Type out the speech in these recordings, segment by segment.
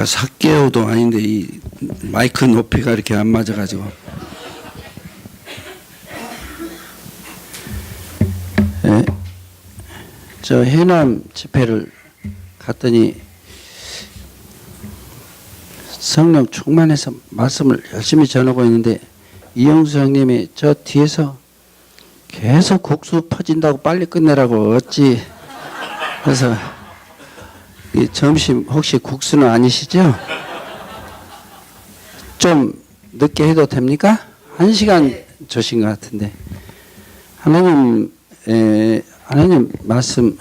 사개오도 아닌데 이 마이크 높이가 이렇게 안 맞아가지고. 네. 저 해남 집회를 갔더니 성령 충만해서 말씀을 열심히 전하고 있는데 이영수 형님이 저 뒤에서 계속 국수 퍼진다고 빨리 끝내라고 어찌. 그래서 이 점심 혹시 국수는 아니시죠? 좀 늦게 해도 됩니까? 1시간 주신 것 같은데 하나님 말씀은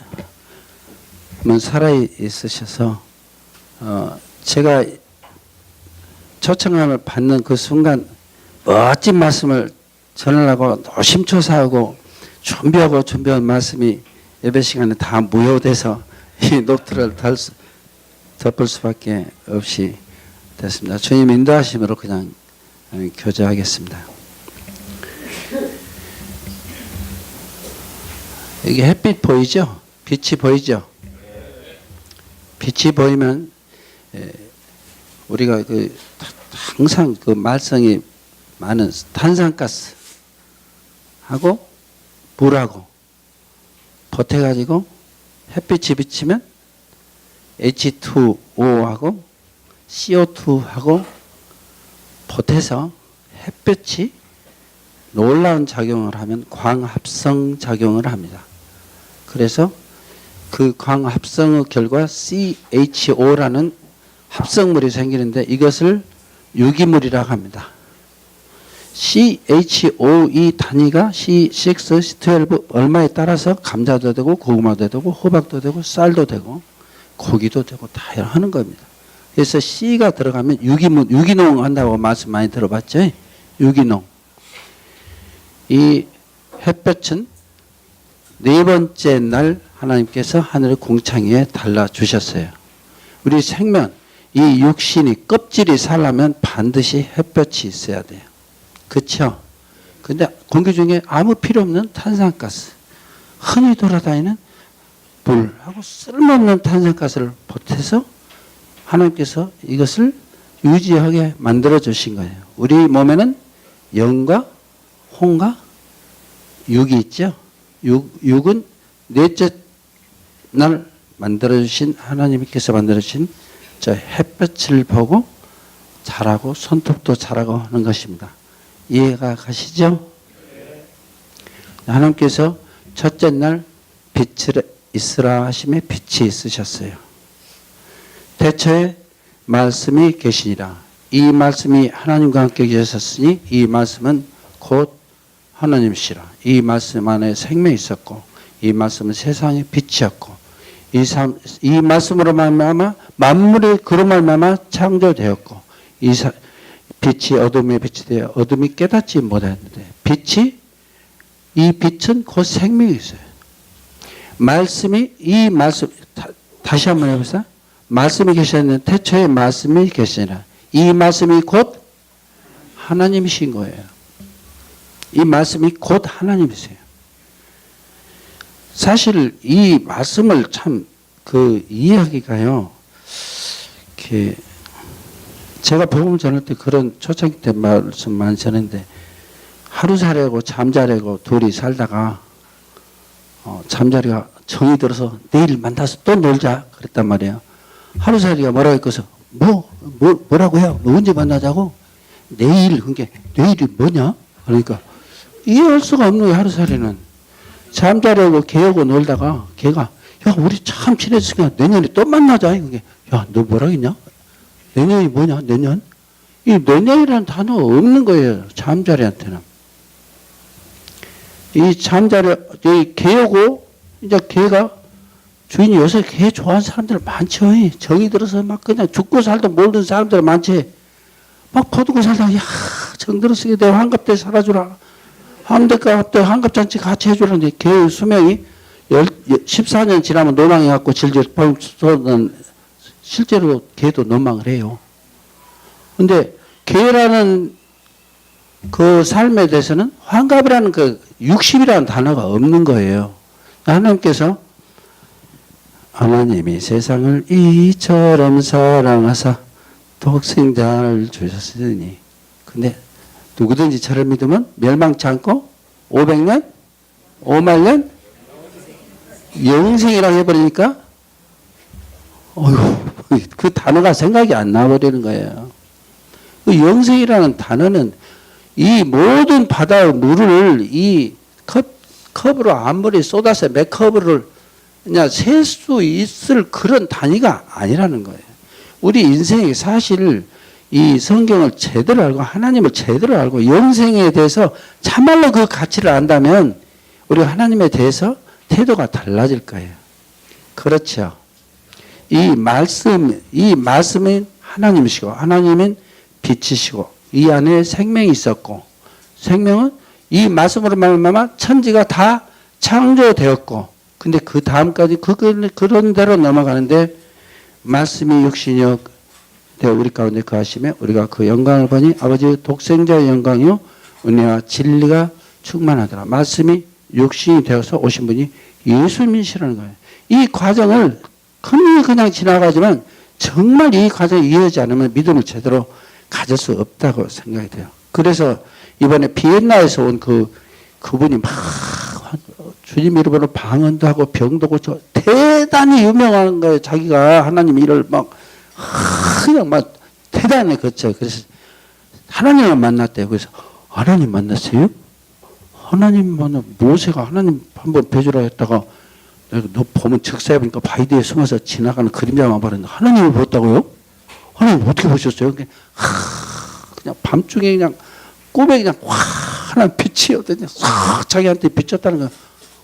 살아 있으셔서 제가 초청함을 받는 그 순간 멋진 말씀을 전하려고 노심초사하고 준비한 말씀이 예배 시간에 다 무효돼서 이 노트를 덮을 수밖에 없이 됐습니다. 주님 인도하심으로 그냥 교제하겠습니다. 여기 햇빛 보이죠? 빛이 보이죠? 빛이 보이면 우리가 항상 그 말썽이 많은 탄산가스하고 물하고 보태가지고 햇빛이 비치면 H2O하고 CO2하고 보태서 햇볕이 놀라운 작용을 하면 광합성 작용을 합니다. 그래서 그 광합성의 결과 CHO라는 합성물이 생기는데 이것을 유기물이라고 합니다. CHOE 단위가 C6, C12 얼마에 따라서 감자도 되고 고구마도 되고 호박도 되고 쌀도 되고 고기도 되고 다 하는 겁니다. 그래서 C가 들어가면 유기농 한다고 말씀 많이 들어봤죠? 유기농. 이 햇볕은 네 번째 날 하나님께서 하늘의 궁창위에 달라주셨어요. 우리 생명, 이 육신이 껍질이 살려면 반드시 햇볕이 있어야 돼요. 그렇죠? 근데 공기 중에 아무 필요 없는 탄산가스, 흔히 돌아다니는 물하고 쓸모없는 탄산가스를 보태서 하나님께서 이것을 유지하게 만들어 주신 거예요. 우리 몸에는 영과 홍과 육이 있죠. 육은 넷째 날 만들어 주신 하나님께서 만들어 주신 저 햇볕을 보고 자라고 손톱도 자라고 하는 것입니다. 이해가 가시죠? 하나님께서 첫째 날 빛을 있으라 하심에 빛이 있으셨어요. 태초에 말씀이 계시니라. 이 말씀이 하나님과 함께 계셨으니 이 말씀은 곧 하나님이시라. 이 말씀 안에 생명이 있었고 이 말씀은 세상의 빛이었고 이 말씀으로 말미암아 만물이 그로 말미암아 창조되었고 빛이 어둠에 빛이 되어 어둠이 깨닫지 못했는데 이 빛은 곧 생명이 있어요. 이 말씀 다시 한번 해보세요. 말씀이 계셨는데 태초에 말씀이 계시니라. 이 말씀이 곧 하나님이신 거예요. 이 말씀이 곧 하나님이세요. 사실 이 말씀을 참 이해하기가요. 이렇게 제가 복음 전할 때 그런 초창기 때 말씀 많이 전했는데 하루 자려고 잠자려고 둘이 살다가 잠자리가 정이 들어서 내일 만나서 또 놀자 그랬단 말이에요. 하루살이가 뭐라고 했거서 뭐라고 해요? 언제 만나자고? 내일. 그게 내일이 뭐냐? 그러니까 이해할 수가 없는 거예요. 하루살이는 잠자려고 걔하고 놀다가 걔가 야 우리 참 친해졌으니까 내년에 또 만나자. 그게 야 너 뭐라 했냐? 내년이 뭐냐? 내년? 이 내년이라는 단어 없는 거예요. 잠자리한테는. 이 개하고 이제 개가 주인이 요새 개 좋아하는 사람들 많죠. 정이 들어서 막 그냥 죽고 살도 모르는 사람들 많지. 막 퍼두고 살다가 야 정들어서 내 환갑 때 살아주라. 환갑잔치 같이 해주라는데 개 수명이 14년 지나면 노망해갖고 질질 뻔 실제로 개도 노망을 해요. 근데 개라는 그 삶에 대해서는 환갑이라는 그 60이라는 단어가 없는 거예요. 하나님께서 하나님이 세상을 이처럼 사랑하사 독생자를 주셨으니. 근데 누구든지 저를 믿으면 멸망치 않고 500년, 5만 년 영생이라고 해버리니까 어휴, 그 단어가 생각이 안 나버리는 거예요. 그 영생이라는 단어는 이 모든 바다의 물을 이 컵으로 아무리 쏟아서 몇 컵을 그냥 셀 수 있을 그런 단위가 아니라는 거예요. 우리 인생이 사실 이 성경을 제대로 알고 하나님을 제대로 알고 영생에 대해서 참말로 그 가치를 안다면 우리가 하나님에 대해서 태도가 달라질 거예요. 그렇죠. 이 말씀은 하나님이시고 하나님은 빛이시고 이 안에 생명이 있었고 생명은 이 말씀으로 말미암아 천지가 다 창조되었고 근데 그 다음까지 그런 대로 넘어가는데 말씀이 육신이요 되어 우리 가운데 거하시며 우리가 그 영광을 보니 아버지의 독생자의 영광이요 은혜와 진리가 충만하더라. 말씀이 육신이 되어서 오신 분이 예수님이시라는 거예요. 이 과정을 그냥 지나가지만 정말 이 과정을 이해하지 않으면 믿음을 제대로 가질 수 없다고 생각이 돼요. 그래서 이번에 비엔나에서 온 그분이 막 주님 이름으로 방언도 하고 병도 고쳐 대단히 유명한 거예요. 자기가 하나님 일을 막 그냥 막 대단히 거쳐. 그래서 하나님을 만났대요. 그래서 하나님 만났어요? 하나님 만나 모세가 하나님 한번 뵈주라 했다가 내가 너 보면 즉사해 보니까 바위대에 숨어서 지나가는 그림자만 봤는데 하나님을 보았다고요? 하나님 어떻게 보셨어요? 그냥 밤중에 그냥 꿈에 그냥 환한 빛이 어떠냐 싹 자기한테 비쳤다는 거야.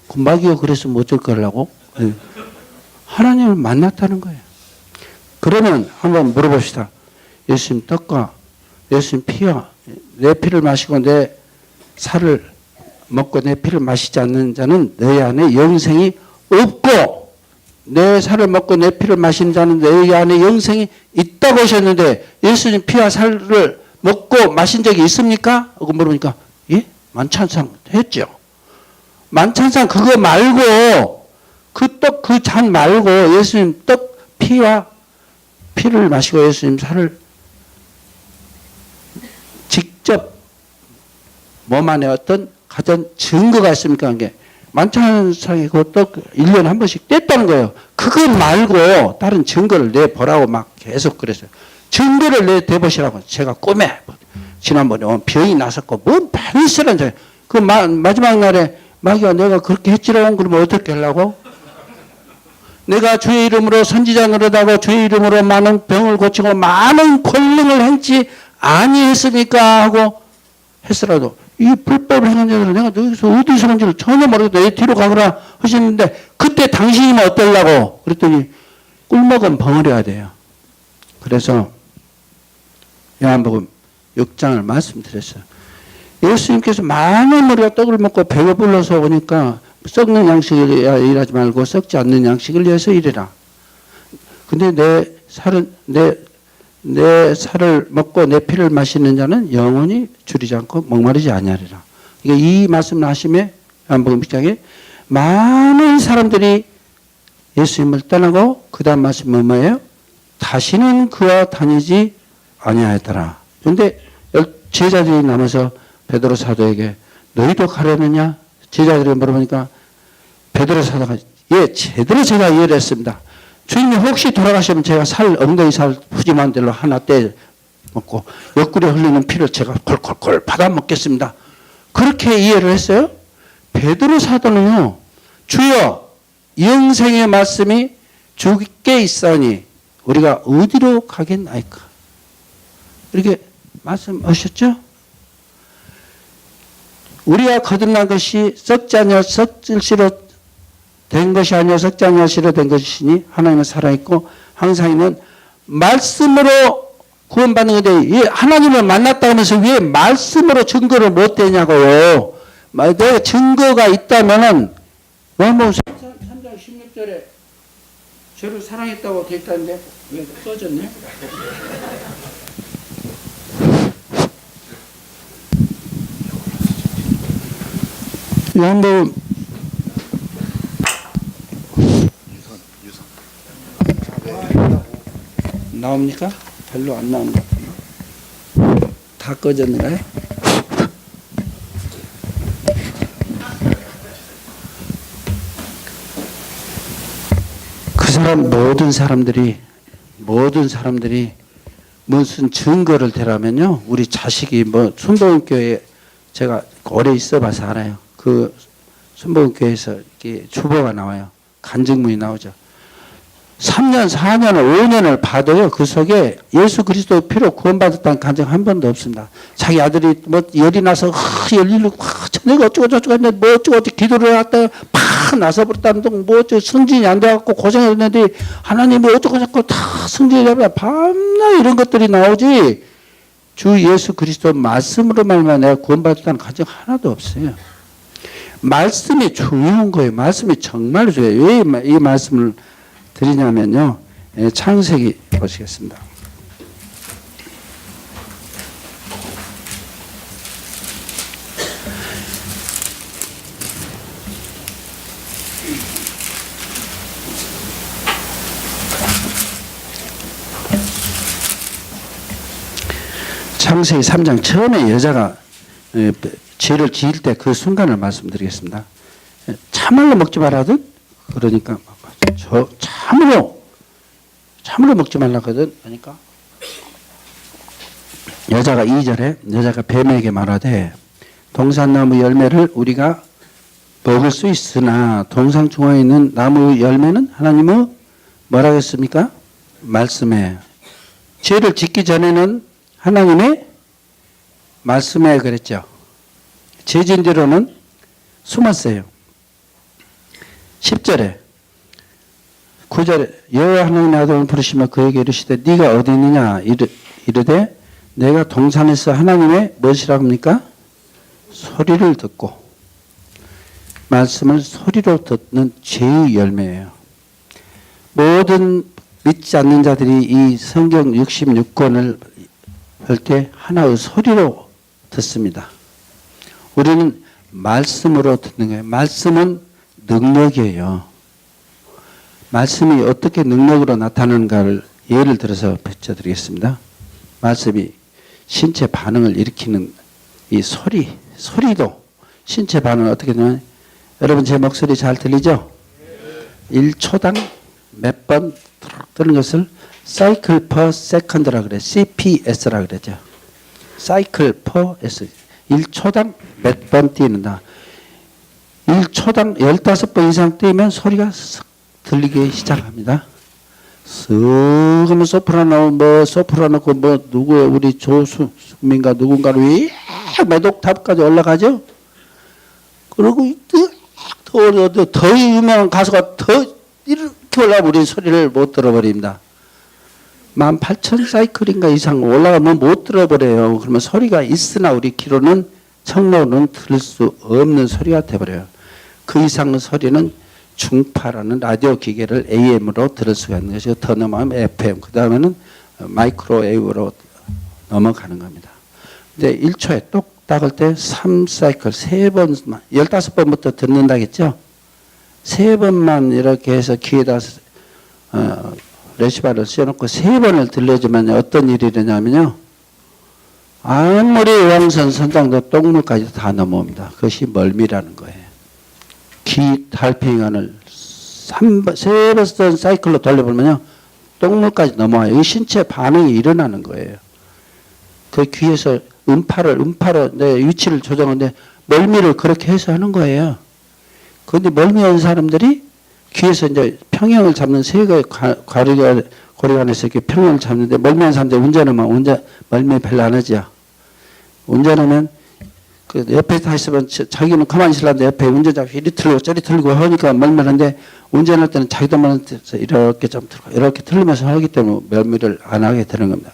그 마귀가 그랬으면 어쩔 거라고? 네. 하나님을 만났다는 거예요. 그러면 한번 물어봅시다. 예수님 떡과 예수님 피와 내 피를 마시고 내 살을 먹고 내 피를 마시지 않는 자는 너희 안에 영생이 없고 내 살을 먹고 내 피를 마신 자는 너희 안에 영생이 있다고 하셨는데 예수님 피와 살을 먹고 마신 적이 있습니까? 하고 물으니까 예? 만찬상 했죠. 만찬상 그거 말고 그 떡 그 잔 말고 예수님 떡 피와 피를 마시고 예수님 살을 직접 몸 안에 어떤 가장 증거가 있습니까? 그게 만찬상에 그 떡 1년에 한 번씩 뗐다는 거예요. 그거 말고 다른 증거를 내보라고 막 계속 그랬어요. 증거를 내보시라고. 제가 꿈에 지난번에 병이 났었고 뭔 반스런 자. 그 마지막 날에 마귀가 내가 그렇게 했지롱 그러면 어떻게 하려고? 내가 주의 이름으로 선지자 노릇하고 주의 이름으로 많은 병을 고치고 많은 권능을 행치 아니했습니까? 하고 했으라도 이 불법을 행한 자들은 내가 여기서 어디서 온지를 전혀 모르겠다. 내 뒤로 가거라 하시는데 그때 당신이면 어떠려고? 그랬더니 꿀먹은 벙어려야 돼요. 그래서 요한복음 6장을 말씀드렸어요. 예수님께서 많은 우리가 떡을 먹고 배가 불러서 오니까 썩는 양식을 일하지 말고 썩지 않는 양식을 위해서 일해라. 근데 내 살을 먹고 내 피를 마시는 자는 영원히 줄이지 않고 목마르지 아니하리라. 그러니까 이 말씀을 하심에 요한복음 6장에 많은 사람들이 예수님을 떠나고 그 다음 말씀은 뭐예요? 다시는 그와 다니지 아니하였더라. 그런데 제자들이 남아서 베드로 사도에게 너희도 가려느냐? 제자들이 물어보니까 베드로 사도가 예, 제대로 제가 이해를 했습니다. 주님이 혹시 돌아가시면 제가 엉덩이 살 푸짐한 대로 하나 떼 먹고 옆구리에 흘리는 피를 제가 콜콜콜 받아 먹겠습니다. 그렇게 이해를 했어요. 베드로 사도는요. 주여 영생의 말씀이 주께 있사니 우리가 어디로 가겠나이까? 이렇게 말씀하셨죠? 우리가 거듭난 것이 썩지 아니하 썩질시로 된 것이 아니라 썩지 아니하시로 된 것이니 하나님은 살아있고 항상 있는 말씀으로 구원받는 건데 왜 하나님을 만났다 하면서 왜 말씀으로 증거를 못 대냐고요. 내가 증거가 있다면은 요한복음 3장 16절에 저를 사랑했다고 되어 있다는데 왜 꺼졌네? 요한복음 나옵니까? 별로 안 나오는 것 같은데. 다 꺼졌는가요? 그 사람 모든 사람들이 무슨 증거를 대라면요. 우리 자식이 뭐 순복음교회 제가 오래 있어봐서 알아요. 그 순복음교회에서 이렇게 주보가 나와요. 간증문이 나오죠. 3년, 4년, 5년을 봐도요. 그 속에 예수 그리스도 피로 구원받았다는 간증 한 번도 없습니다. 자기 아들이 뭐 열이 나서 열일로 저녁 어쩌고 저쩌고 했는데 뭐 어쩌고 기도를 했다 팍 나서버렸다는 둥뭐 어쩌고 승진이 안 돼갖고 고생했는데 하나님이 어쩌고 저쩌고 다 승진이 되면 밤낮 이런 것들이 나오지 주 예수 그리스도 말씀으로 말만 내가 구원받았다는 간증 하나도 없어요. 말씀이 중요한 거예요. 말씀이 정말 중요해요. 왜 이 말씀을 드리냐면요. 창세기 보시겠습니다. 창세기 3장 처음에 여자가 죄를 지을 때 그 순간을 말씀드리겠습니다. 참말로 먹지 말라든 그러니까 저 참으로 먹지 말라거든. 그러니까 여자가 2절에 여자가 뱀에게 말하되 동산나무 열매를 우리가 먹을 수 있으나 동산 중앙에 있는 나무 열매는 하나님의 뭐라고 했습니까? 말씀에. 죄를 짓기 전에는 하나님의 말씀에 그랬죠. 죄진 대로는 숨었어요. 10절에 9절에 여호와 하나님의 아들을 부르시며 그에게 이르시되 네가 어디 있느냐 이르되 내가 동산에서 하나님의 무엇이라고 합니까? 소리를 듣고. 말씀을 소리로 듣는 죄의 열매예요. 모든 믿지 않는 자들이 이 성경 66권을 할 때 하나의 소리로 듣습니다. 우리는 말씀으로 듣는 거예요. 말씀은 능력이에요. 말씀이 어떻게 능력으로 나타나는가를 예를 들어서 펼쳐드리겠습니다. 말씀이 신체 반응을 일으키는 이 소리도 신체 반응을 어떻게 되냐면 여러분 제 목소리 잘 들리죠? 1초당 몇 번 뜨는 것을 cycle per second라 그래. CPS라 그러죠. cycle per s. 1초당 몇 번 뛰는다. 1초당 15번 이상 뛰면 소리가 쓱 들리기 시작합니다. 쓱 하면 소프라노고 뭐 누구예요? 우리 조수민가 누군가로 몇 옥탑까지 올라가죠? 그리고 더 유명한 가수가 더 이렇게 올라가면 우리 소리를 못 들어버립니다. 18,000 사이클인가 이상 올라가면 못 들어버려요. 그러면 소리가 있으나 우리 귀로는 청로는 들을 수 없는 소리가 돼버려요. 그 이상의 소리는 중파라는 라디오 기계를 AM으로 들을 수가 있는 것이고 더 넘어가면 FM, 그 다음에는 마이크로웨이브로 넘어가는 겁니다. 근데 1초에 똑 닦을 때 3사이클 3번, 15번부터 듣는다겠죠? 3번만 이렇게 해서 귀에다 레시바를 씌워놓고 3번을 들려주면 어떤 일이 되냐면요. 아무리 왕선 선장도 똥물까지 다 넘어옵니다. 그것이 멀미라는 거예요. 귀 달팽이관을 3번 사이클로 돌려보면요. 똥물까지 넘어와요. 이 신체 반응이 일어나는 거예요. 그 귀에서 음파로 내 위치를 조정하는데 멀미를 그렇게 해서 하는 거예요. 그런데 멀미한 사람들이 귀에서 이제 평형을 잡는 세 개의 고리관에서 이렇게 평형을 잡는데 멀미한 사람들 운전하면 멀미 별로 안 하죠. 운전하면 그 옆에 타 있으면 자기는 가만히 있으려는데 옆에 운전자가 이리 틀리고 저리 틀리고 하니까 멀미하는데 운전할 때는 자기도 모르면서 이렇게 좀 틀고 이렇게 틀리면서 하기 때문에 멀미를 안 하게 되는 겁니다.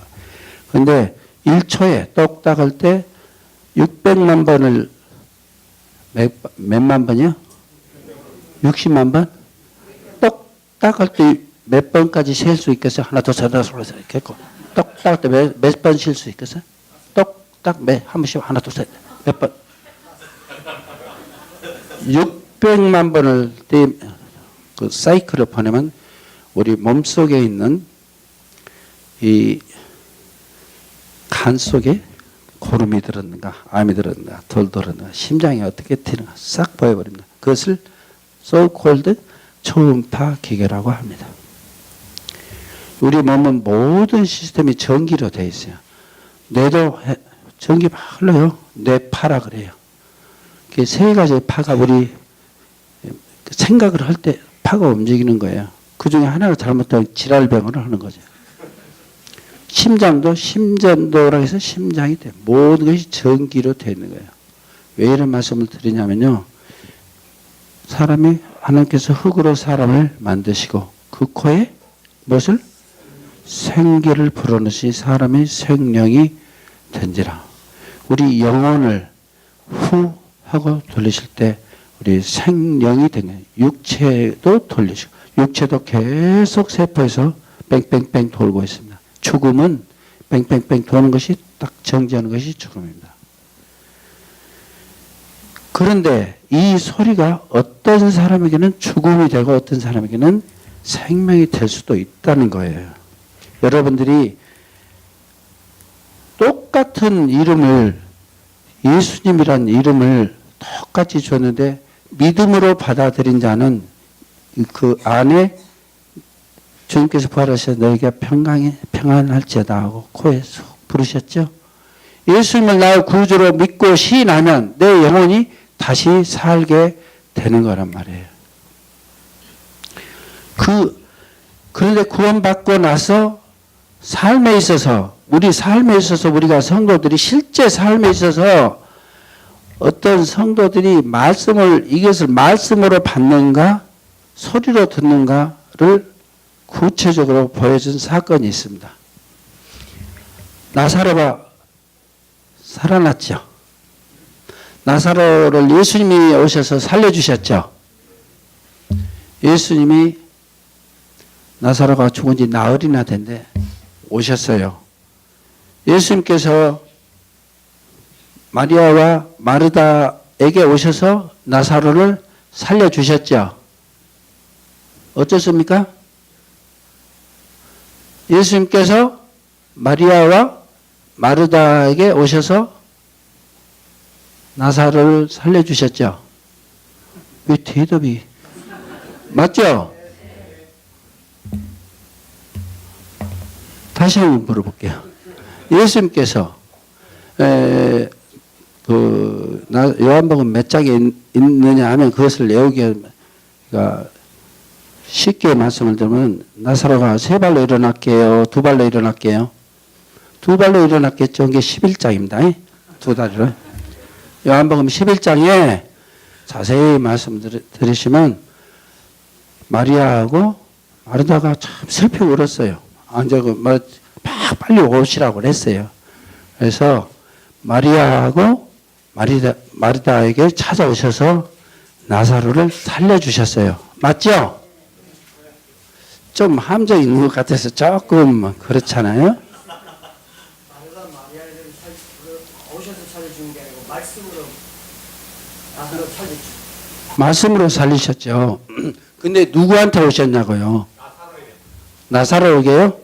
그런데 1초에 똑 닦을 때 600만 번을 몇만 번이요? 60만 번? 똑 닦을 때 몇 번까지 셀 수 있겠어요? 하나 더 세다 소리서 이렇게 했고 똑 닦을 때 몇 번 쉴 수 있겠어요? 똑딱 한 번씩 하나 더 셋 몇 번? 600만 번을 그 사이클을 보내면 우리 몸속에 있는 이 산 속에 고름이 들었는가, 암이 들었는가, 돌 들었는가, 심장이 어떻게 튀는가 싹 보여버립니다. 그것을 so-called 초음파 기계라고 합니다. 우리 몸은 모든 시스템이 전기로 되어 있어요. 뇌도 전기 막 흘러요. 뇌파라 그래요. 세 가지의 파가 우리 생각을 할 때 파가 움직이는 거예요. 그 중에 하나가 잘못되면 질환병을 하는 거죠. 심장도 심전도라고 해서 심장이 돼. 모든 것이 전기로 되어 있는 거예요. 왜 이런 말씀을 드리냐면요. 사람이 하나님께서 흙으로 사람을 만드시고 그 코에 무엇을? 생기를 불어넣으시 사람의 생명이 된지라. 우리 영혼을 후 하고 돌리실 때 우리 생명이 된 거예요. 육체도 돌리시고 육체도 계속 세포에서 뺑뺑뺑 돌고 있습니다. 죽음은 뺑뺑뺑 도는 것이 딱 정지하는 것이 죽음입니다. 그런데 이 소리가 어떤 사람에게는 죽음이 되고 어떤 사람에게는 생명이 될 수도 있다는 거예요. 여러분들이 똑같은 이름을 예수님이란 이름을 똑같이 줬는데 믿음으로 받아들인 자는 그 안에 주님께서 부활하셔서 너희가 평안할지어다 하고 코에 쑥 부르셨죠. 예수님을 나의 구주로 믿고 시인하면 내 영혼이 다시 살게 되는 거란 말이에요. 그런데 구원받고 나서 삶에 있어서 우리 삶에 있어서 우리가 성도들이 실제 삶에 있어서 어떤 성도들이 이것을 말씀으로 받는가 소리로 듣는가를 구체적으로 보여준 사건이 있습니다. 나사로가 살아났죠. 나사로를 예수님이 오셔서 살려주셨죠. 예수님이 나사로가 죽은 지 나흘이나 된데 오셨어요. 예수님께서 마리아와 마르다에게 오셔서 나사로를 살려주셨죠. 어쩌습니까? 예수님께서 마리아와 마르다에게 오셔서 나사로를 살려주셨죠. 왜 대답이 맞죠? 다시 한번 물어볼게요. 예수님께서 요한복음 몇 장에 있느냐 하면 그것을 외우기가 쉽게 말씀을 드리면 나사로가 세 발로 일어날게요? 두 발로 일어날게요? 두 발로 일어났겠죠. 이게 11장입니다. 두 다리로. 요한복음 11장에 자세히 말씀 들으시면 마리아하고 마르다가 참 슬피 울었어요. 막 빨리 오시라고 그랬어요. 그래서 마리아하고 마르다에게 찾아오셔서 나사로를 살려주셨어요. 맞죠? 좀 함정 있는 것 같아서 조금 그렇잖아요. 마리아를 오셔서 살려준 게 아니고 말씀으로 나사로 살려주. 말씀으로 살리셨죠. 근데 누구한테 오셨냐고요? 나사로에게요?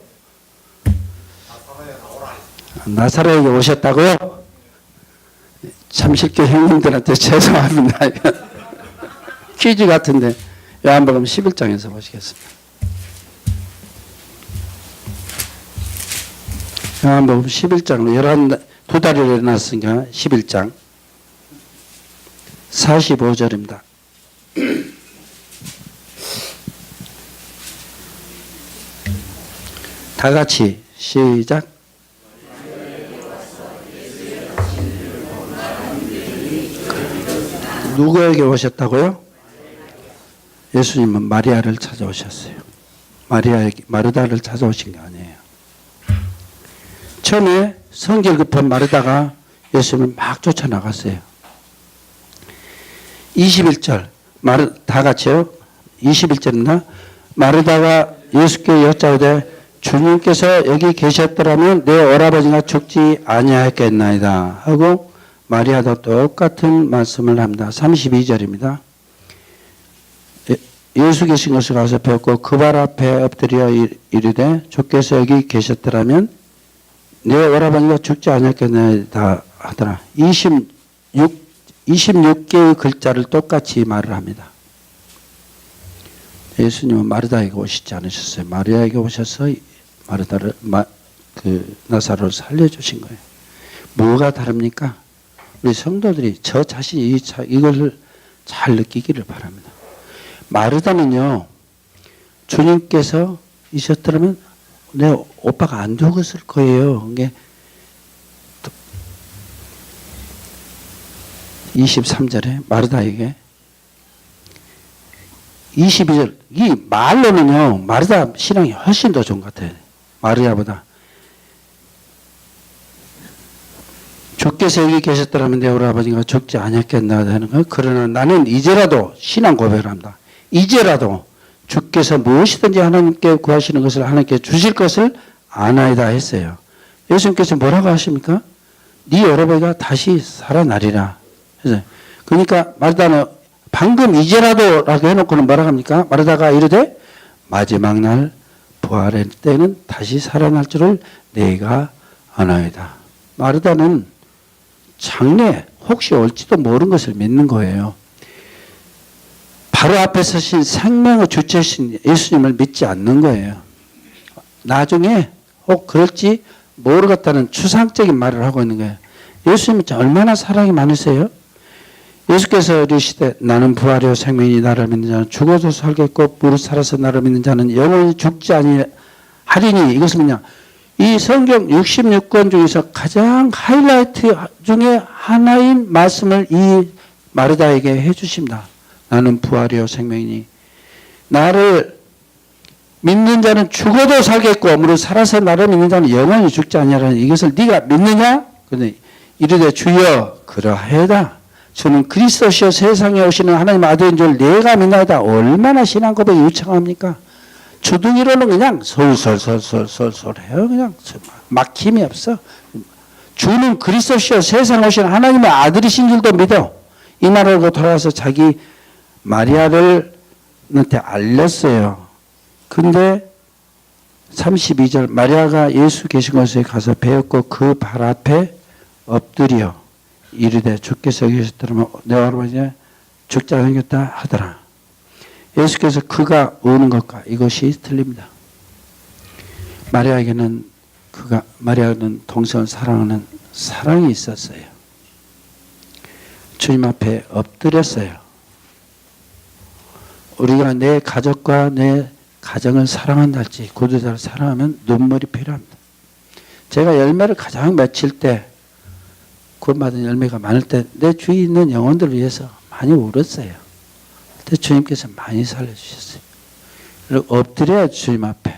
나사로에게 오셨다고요? 참실교 형님들한테 죄송합니다. 퀴즈 같은데 요한복음 11장에서 보시겠습니다. 요한복음 11장 두 다리로 일어났으니까 11장 45절입니다. 다 같이 시작. 누구에게 오셨다고요? 예수님은 마리아를 찾아오셨어요. 마르다를 찾아오신 게 아니에요. 처음에 성질 급한 마르다가 예수님을 막 쫓아나갔어요. 21절 다 같이요. 21절입니다. 마르다가 예수께 여짜오되 주님께서 여기 계셨더라면 내 오라버니가 죽지 아니하였겠나이다 하고 마리아도 똑같은 말씀을 합니다. 32절입니다. 예수 계신 것을 가서 배웠고 그 발 앞에 엎드려 이르되 주께서 여기 계셨더라면 내 오라버니가 죽지 않았겠나이다 하더라. 26개의 글자를 똑같이 말을 합니다. 예수님은 마르다에게 오시지 않으셨어요. 마리아에게 오셔서 나사로를 살려주신 거예요. 뭐가 다릅니까? 우리 성도들이 저 자신이 이것을 잘 느끼기를 바랍니다. 마르다는요, 주님께서 있었더라면 내 오빠가 안 죽었을 거예요. 이게 23절에 마르다에게 22절 이 말로는요 마르다 신앙이 훨씬 더 좋은 것 같아요. 마리아보다. 주께서 여기 계셨더라면 내 우리 아버지가 죽지 않았겠나 하는 거예요. 그러나 나는 이제라도 신앙 고백을 합니다. 이제라도 주께서 무엇이든지 하나님께 구하시는 것을 하나님께 주실 것을 아나이다 했어요. 예수님께서 뭐라고 하십니까? 네 여러분가 다시 살아나리라. 그러니까 마르다는 방금 이제라도라고 해놓고는 뭐라고 합니까? 마르다가 이르되 마지막 날 부활의 때는 다시 살아날 줄을 내가 아나이다. 마르다는 장래 혹시 올지도 모르는 것을 믿는 거예요. 바로 앞에 서신 생명의 주체신 예수님을 믿지 않는 거예요. 나중에 혹 그럴지 모르겠다는 추상적인 말을 하고 있는 거예요. 예수님은 얼마나 사랑이 많으세요? 예수께서 이르시되 나는 부활이요 생명이니 나를 믿는 자는 죽어도 살겠고 무릇 살아서 나를 믿는 자는 영원히 죽지 아니하리니. 이것은 뭐냐? 이 성경 66권 중에서 가장 하이라이트 중에 하나인 말씀을 이 마르다에게 해주십니다. 나는 부활이요 생명이니 나를 믿는 자는 죽어도 살겠고 무릇 살아서 나를 믿는 자는 영원히 죽지 아니하리니. 이것을 네가 믿느냐? 근데 이르되 주여 그러하여다. 저는 그리스도시여 세상에 오시는 하나님 아들인 줄 내가 믿나이다. 얼마나 신앙 고백이 유창합니까? 주둥이로는 그냥 솔솔솔솔솔솔 해요. 그냥 막힘이 없어. 주는 그리스도시여 세상에 오시는 하나님의 아들이신 줄도 믿어. 이 말을 돌아와서 자기 마리아를 한테 알렸어요. 근데 32절 마리아가 예수 계신 곳에 가서 배웠고 그 발 앞에 엎드려 이르되 주께서 계셨더라면 내 할아버지 죽자 생겼다 하더라. 예수께서 그가 오는 것과 이것이 틀립니다. 마리아에게는 마리아는 동생을 사랑하는 사랑이 있었어요. 주님 앞에 엎드렸어요. 우리가 내 가족과 내 가정을 사랑한다 할지 구도자를 사랑하면 눈물이 필요합니다. 제가 열매를 가장 맺힐 때 구원받은 열매가 많을 때 내 주위에 있는 영혼들을 위해서 많이 울었어요. 그때 주님께서 많이 살려주셨어요. 그리고 엎드려야 주님 앞에.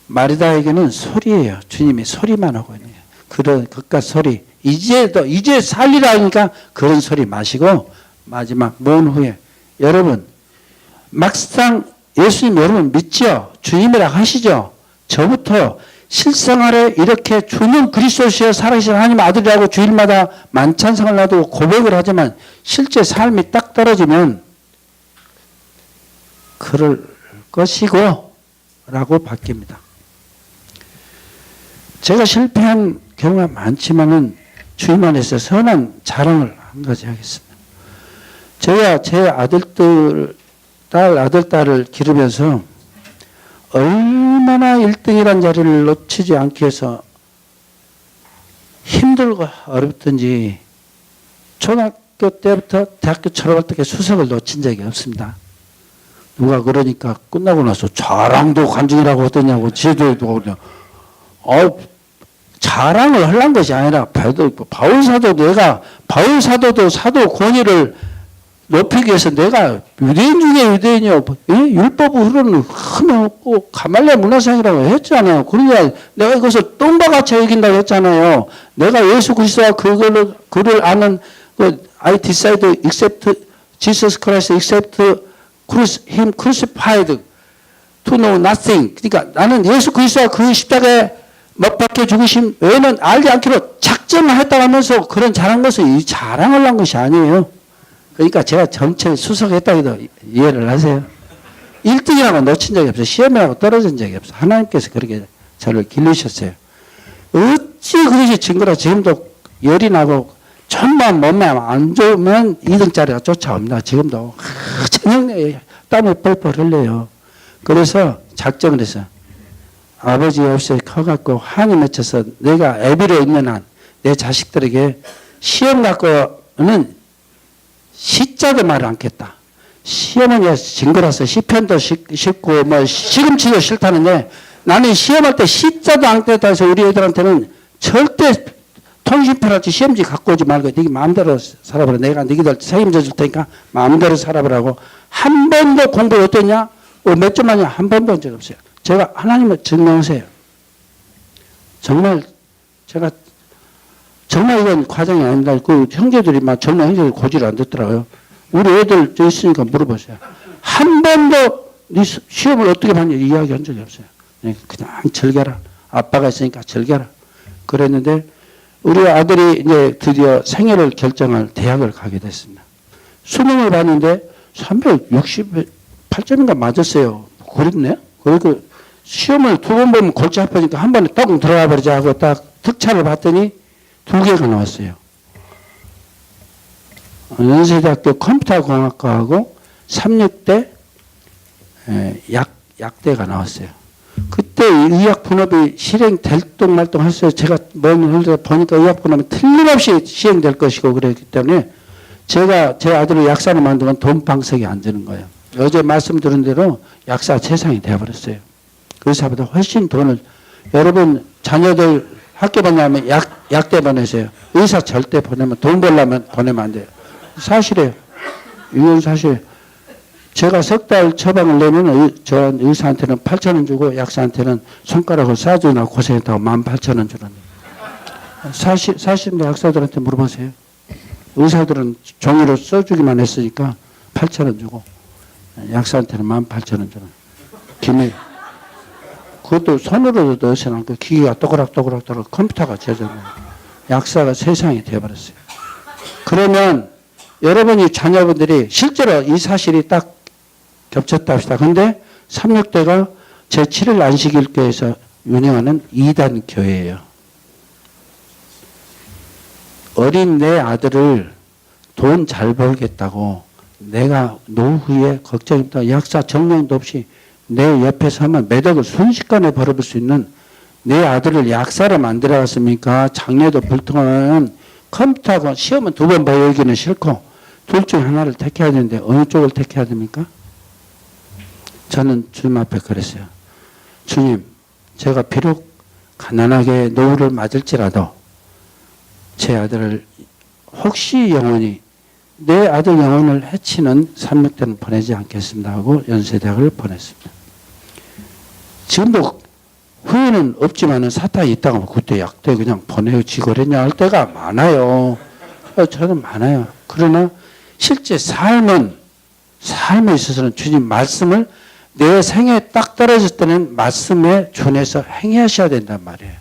마리다에게는 소리예요. 주님이 소리만 하고 있는 거예요. 그런 것과 소리. 이제 살리라 하니까 그런 소리 마시고 마지막 먼 후에 여러분 막상 예수님 여러분 믿죠? 주님이라고 하시죠? 저부터 실생활에 이렇게 주는 그리스도시여 살아계신 하나님 아들이라고 주일마다 만찬상을 놔두고 고백을 하지만 실제 삶이 딱 떨어지면 그럴 것이고 라고 바뀝니다. 제가 실패한 경우가 많지만은 주님 안에서 선한 자랑을 한 가지 하겠습니다. 제가 제 아들, 딸을 기르면서 얼마나 1등이란 자리를 놓치지 않기 위해서 힘들고 어렵든지 초등학교 때부터 대학교 졸업할 때까지 수석을 놓친 적이 없습니다. 누가 그러니까 끝나고 나서 자랑도 관중이라고 하더냐고 지도도 그냥 자랑을 하려는 것이 아니라 바울사도도 사도 권위를 높이기 위해서 내가 유대인 중에 유대인이요. 율법을 흐르는 큰 가말리아 문화생이라고 했잖아요. 그러니까 내가 이것을 똥과 같이 여긴다고 했잖아요. 내가 예수 그리스도와 그를 아는 I decide except Jesus Christ except him crucified to know nothing. 그러니까 나는 예수 그리스도와 그 십자가에 못 박혀 죽으심 외에는 알지 않기로 작정을 했다고 하면서 그런 자랑한 것은 이 자랑을 한 것이 아니에요. 그러니까 제가 전체 수석했다고 해도 이해를 하세요. 1등이라고 놓친 적이 없어요. 시험이라고 떨어진 적이 없어요. 하나님께서 그렇게 저를 기르셨어요. 어찌 그것이 증거라. 지금도 열이 나고 좀만 몸에 안 좋으면 2등짜리가 쫓아옵니다. 지금도 저녁에 땀을 뻘뻘 흘려요. 그래서 작정을 했어요. 아버지 없이 커갖고 한이 맺혀서 내가 애비로 있는 한 내 자식들에게 시험 갖고는 시자도 말을 않겠다. 시험은 증거라서 시편도 쉽고 뭐 시금치도 싫다는데 나는 시험할 때 시자도 안 겠다 해서 우리 애들한테는 절대 통신표랄지 시험지 갖고 오지 말고 네가 마음대로 살아보라. 내가 너희들 책임져 줄 테니까 마음대로 살아보라고. 한 번도 공부 어땠냐? 몇 점 만이냐? 한 번도 한 적 없어요. 제가 하나님을 증명하세요. 정말 제가 정말 이건 과정이 아닙니다. 그 형제들이 막 젊은 형제들 고지를 안 듣더라고요. 우리 애들 저 있으니까 물어보세요. 한 번도 네 시험을 어떻게 봤냐 이야기한 적이 없어요. 그냥 즐겨라. 아빠가 있으니까 즐겨라. 그랬는데 우리 아들이 이제 드디어 생애를 결정할 대학을 가게 됐습니다. 수능을 봤는데 368점인가 맞았어요. 그랬네? 그리고 시험을 두 번 보면 골치 아프니까 한 번에 떡 들어가 버리자 하고 딱 특차를 봤더니 2개가 나왔어요. 연세대학교 컴퓨터공학과하고 36대 약대가 나왔어요. 그때 의학 분업이 실행될 동 말동 했어요. 제가 먼 보니까 의학 분업이 틀림없이 시행될 것이고 그랬기 때문에 제가 제 아들을 약사로 만들면 돈방석에 앉는 거예요. 어제 말씀드린 대로 약사 세상이 되어버렸어요. 의사보다 훨씬 돈을 여러분 자녀들 학교 보내면 약대 보내세요. 의사 절대 보내면 돈 벌려면 보내면 안 돼요. 사실이에요. 이건 사실. 제가 석 달 처방을 내면 저 의사한테는 8,000원 주고 약사한테는 손가락을 싸주나 고생했다고 18,000원 주는. 사실인데 약사들한테 물어보세요. 의사들은 종이로 써주기만 했으니까 8,000원 주고 약사한테는 18,000원 주는. 기밀. 그것도 손으로도 넣으시는 않고 기계가 또그락또그락 컴퓨터가 제작해요. 약사가 세상이 되어버렸어요. 그러면 여러분이 자녀분들이 실제로 이 사실이 딱 겹쳤다 합시다. 근데 36대가 제7일 안식일교회에서 운영하는 2단 교회예요. 어린 내 아들을 돈 잘 벌겠다고 내가 노후에 걱정입니다. 약사 정명도 없이 내 옆에서 하면 몇 억을 순식간에 벌어볼 수 있는 내 아들을 약사로 만들어갔습니까? 장래도 불통한 컴퓨터하고 시험은 2번 보여주기는 싫고 둘 중 하나를 택해야 되는데 어느 쪽을 택해야 됩니까? 저는 주님 앞에 그랬어요. 주님, 제가 비록 가난하게 노후를 맞을지라도 제 아들을 혹시 영원히 내 아들 영혼을 해치는 36대는 보내지 않겠습니다 하고 연세대학을 보냈습니다. 지금도 후회는 없지만 사탄이 있다고 그때 약대 그냥 보내지 그랬냐 할 때가 많아요. 저는 많아요. 그러나 실제 삶에 있어서는 주님 말씀을 내 생에 딱 떨어질 때는 말씀에 준해서 행하셔야 된단 말이에요.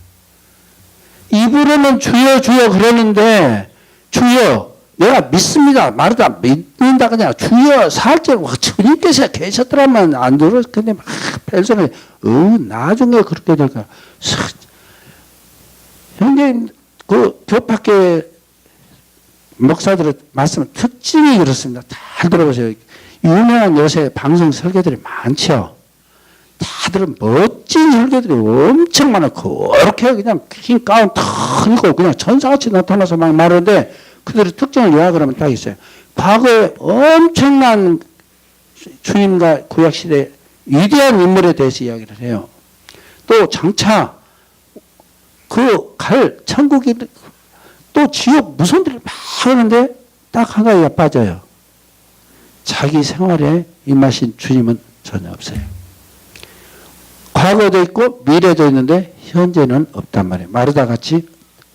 입으로는 주여 주여 그러는데 주여 내가 믿습니다. 말도 안 믿는다 그냥 주여 살짝 주님께서 계셨더라면 안 들어. 근데 막 별소리 나중에 그렇게 될까. 형님 그 교파교회 목사들의 말씀은 특징이 그렇습니다. 잘 들어보세요. 유명한 요새 방송 설교들이 많죠. 다들 멋진 설교들이 엄청 많고 그렇게 그냥 흰 가운 탁 입고 그냥 천사같이 나타나서 막 말하는데 그들의 특징을 요약하면 딱 있어요. 과거에 엄청난 주님과 구약시대 위대한 인물에 대해서 이야기를 해요. 또 장차 그 갈 천국이 또 지옥 무선들이 막 하는데 딱 한 가지가 빠져요. 자기 생활에 임하신 주님은 전혀 없어요. 과거도 있고 미래도 있는데 현재는 없단 말이에요. 마르다 같이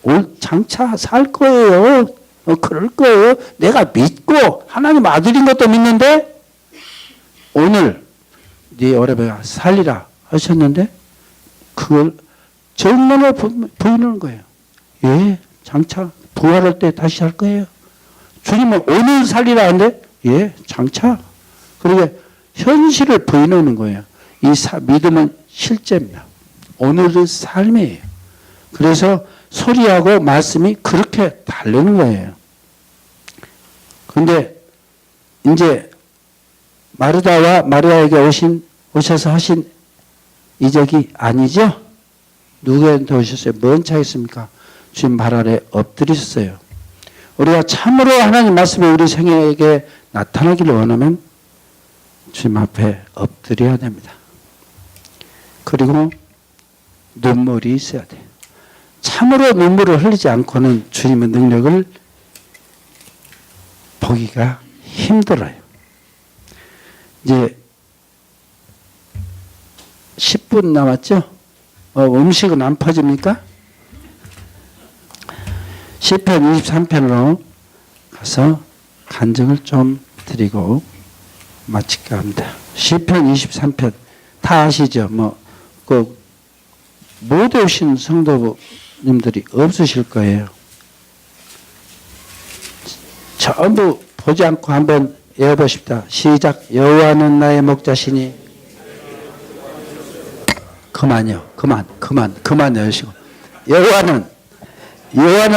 올 장차 살 거예요. 그럴 거예요. 내가 믿고 하나님 아들인 것도 믿는데 오늘 네 어려배가 살리라 하셨는데 그걸 정면에 보이는 거예요. 예, 장차 부활할 때 다시 할 거예요. 주님은 오늘 살리라 하는데 예, 장차. 그러게 현실을 보이는 거예요. 이 믿음은 실제입니다. 오늘의 삶이에요. 그래서 소리하고 말씀이 그렇게 다르는 거예요. 근데 이제 마르다와 마리아에게 오셔서 하신 이적이 아니죠? 누구한테 오셨어요? 뭔 차이있습니까? 주님 발 아래 엎드리셨어요. 우리가 참으로 하나님 말씀이 우리 생애에게 나타나기를 원하면 주님 앞에 엎드려야 됩니다. 그리고 눈물이 있어야 돼요. 참으로 눈물을 흘리지 않고는 주님의 능력을 보기가 힘들어요. 이제 10분 남았죠? 음식은 안 퍼집니까? 시편 23편으로 가서 간증을 좀 드리고 마칠까 합니다. 시편 23편 다 아시죠? 못 오신 성도님들이 없으실 거예요. 전부 보지 않고 한번 외워보십시다. 시작. 여호와는 나의 목자시니. 그만요. 그만 외우시고. 여호와는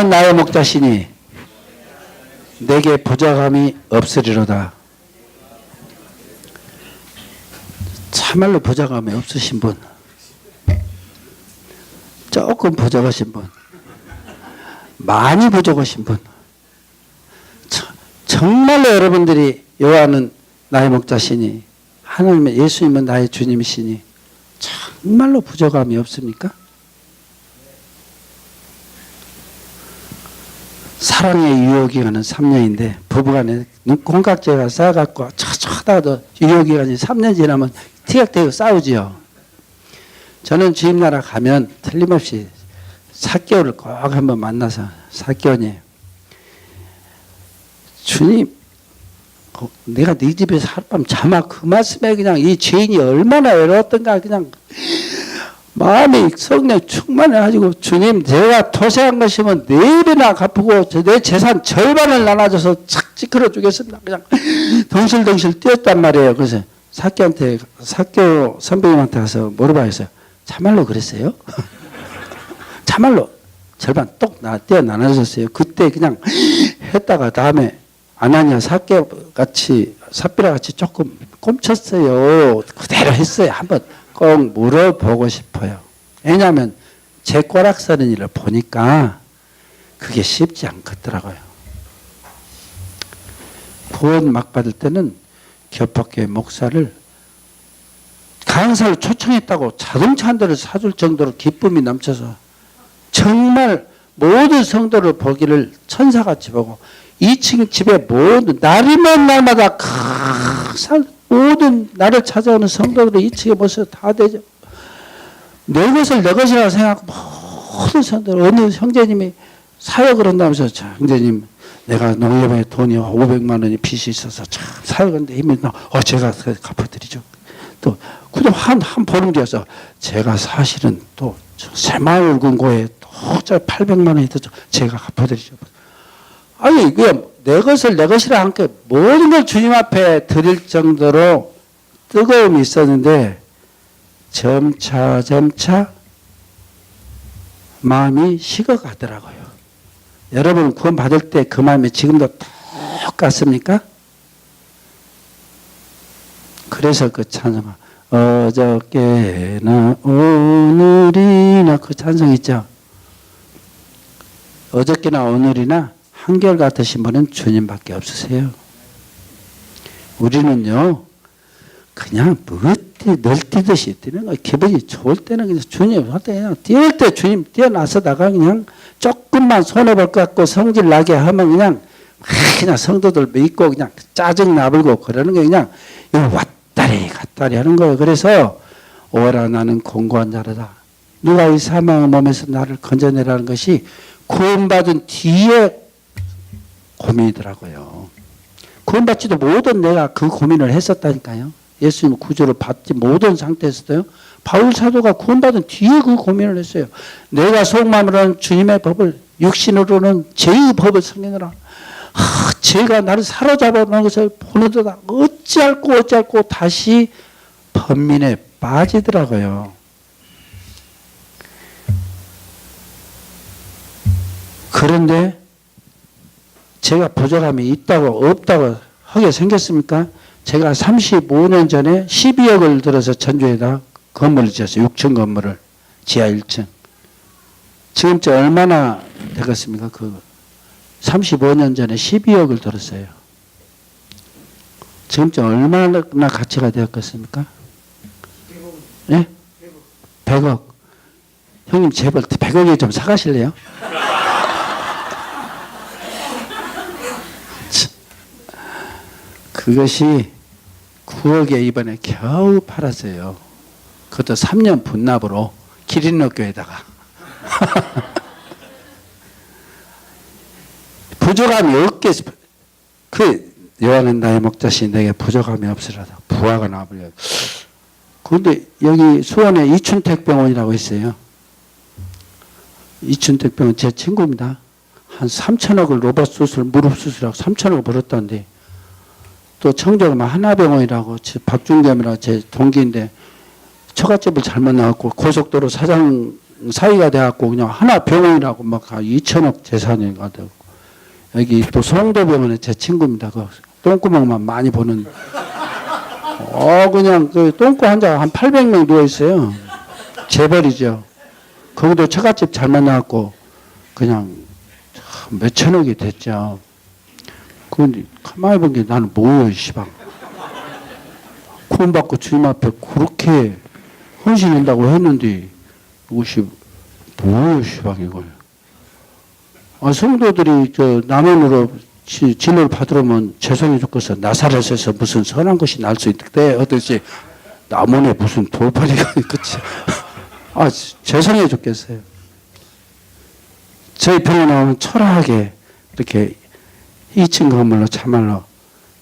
나의 목자시니 내게 부족함이 없으리로다. 참말로 부족함이 없으신 분, 조금 부족하신 분, 많이 부족하신 분, 정말로 여러분들이 여호와는 나의 목자시니 하나님의 예수님은 나의 주님이시니 정말로 부족함이 없습니까? 사랑의 유효기간은 3년인데 부부간에 눈콩깍지가 쌓여갖고 쳐다도 유효기간이 3년 지나면 티격태격 싸우지요. 저는 주님 나라 가면 틀림없이 사개오를 꼭 한번 만나서 사개오니 주님 내가 네 집에서 하룻밤 자마 그 말씀에 그냥 이 죄인이 얼마나 외로웠던가 그냥 마음이 성령 충만해가지고 주님 제가 토세한 것이면 4배나 갚고 내 재산 절반을 나눠줘서 착 찌그러 주겠습니다. 그냥 덩실덩실 뛰었단 말이에요. 그래서 사교 선배님한테 가서 물어봐야겠어요. 참말로 그랬어요? 참말로 절반 똑 떼어 나눠줬어요. 그때 그냥 했다가 다음에 아나니아 삽비라 같이 조금 꼼쳤어요. 그대로 했어요. 한번 꼭 물어보고 싶어요. 왜냐하면 제 꼬락 서는 일을 보니까 그게 쉽지 않겠더라고요. 구원 막 받을 때는 교포교회 목사를 강사를 초청했다고 자동차 한 대를 사줄 정도로 기쁨이 넘쳐서 정말 모든 성도를 보기를 천사같이 보고 2층 집에 모든 날이면 날마다 모든 나를 찾아오는 성도들이 2층에 모여서 다 되죠. 내 것을 내 것이라고 생각하고 모든 성도들 어느 형제님이 사역을 한다면서 형제님 내가 농협에 돈이 500만 원이 빚이 있어서 참 사역하는데 힘이 나. 제가 갚아드리죠. 또 그다음 한 보름 뒤에서 제가 사실은 또 새마을 금고에 또 800만 원이 있어서 제가 갚아드리죠. 아니 그냥 내 것을 내 것이라 함께 모든 걸 주님 앞에 드릴 정도로 뜨거움이 있었는데 점차 마음이 식어가더라고요. 여러분 구원 받을 때 그 마음이 지금도 똑같습니까? 그래서 그 찬송가 어저께나 오늘이나 그 찬송 있죠. 어저께나 오늘이나 한결같으신 분은 주님밖에 없으세요. 우리는요 그냥 널뛰듯이 뛰는 거예요. 기분이 좋을 때는 그냥 주님한테 그냥 뛰을 때 주님 뛰어나서다가 그냥 조금만 손해볼 것 같고 성질 나게 하면 그냥 성도들 믿고 그냥 짜증 나불고 그러는 게 그냥 왔다리 갔다리 하는 거예요. 그래서 오라 나는 공고한 자라다. 누가 이 사망의 몸에서 나를 건져내라는 것이 구원받은 뒤에 고민이더라고요. 구원받지도 못한 내가 그 고민을 했었다니까요. 예수님 구주를 받지 못한 상태에서도요. 바울 사도가 구원받은 뒤에 그 고민을 했어요. 내가 속마음으로는 주님의 법을 육신으로는 죄의 법을 성행하라. 죄가 나를 사로잡아 놓은 것을 보는도다. 어찌할꼬 다시 번민에 빠지더라고요. 그런데 제가 부족함이 있다고 없다고 하게 생겼습니까? 제가 35년 전에 12억을 들어서 전주에다 건물을 지었어요. 6층 건물을. 지하 1층. 지금쯤 얼마나 되겠습니까? 35년 전에 12억을 들었어요. 지금쯤 얼마나 가치가 되었겠습니까? 예? 100억. 형님 제발 100억에 좀 사가실래요? 그것이 9억에 이번에 겨우 팔았어요. 그것도 3년 분납으로 기린학교에다가. 부족함이 없겠, 여호와는 나의 목자시 내게 부족함이 없으라다. 부하가 나와버려요. 그런데 여기 수원에 이춘택병원이라고 있어요. 이춘택병원 제 친구입니다. 한 3천억을 로봇 수술, 무릎 수술하고 3천억을 벌었다는데, 또 청주가 하나병원이라고 박준겸이라고 제 동기인데 처갓집을 잘못 나왔고 고속도로 사위가 돼갖고 그냥 하나병원이라고 막 2천억 재산이 되고, 여기 또 송도병원에 제 친구입니다. 그 똥구멍만 많이 보는. 그냥 그 똥구 환자가 한 800명 누워 있어요. 재벌이죠. 거기도 처갓집 잘못 나왔고 그냥 몇 천억이 됐죠. 그런데 가만히 본 게 나는 뭐예요, 시방. 구원받고 주님 앞에 그렇게 헌신한다고 했는데 이것이 뭐예요, 시방 이걸. 성도들이 남원으로 진을 받으려면 재성이 좋겠어. 나사렛에서 무슨 선한 것이 날 수 있대. 어떻게 남원에 무슨 돌파리가 그치. 재성이 좋겠어요. 저희 병원에 오면 초라하게 이렇게 2층 건물로 참말로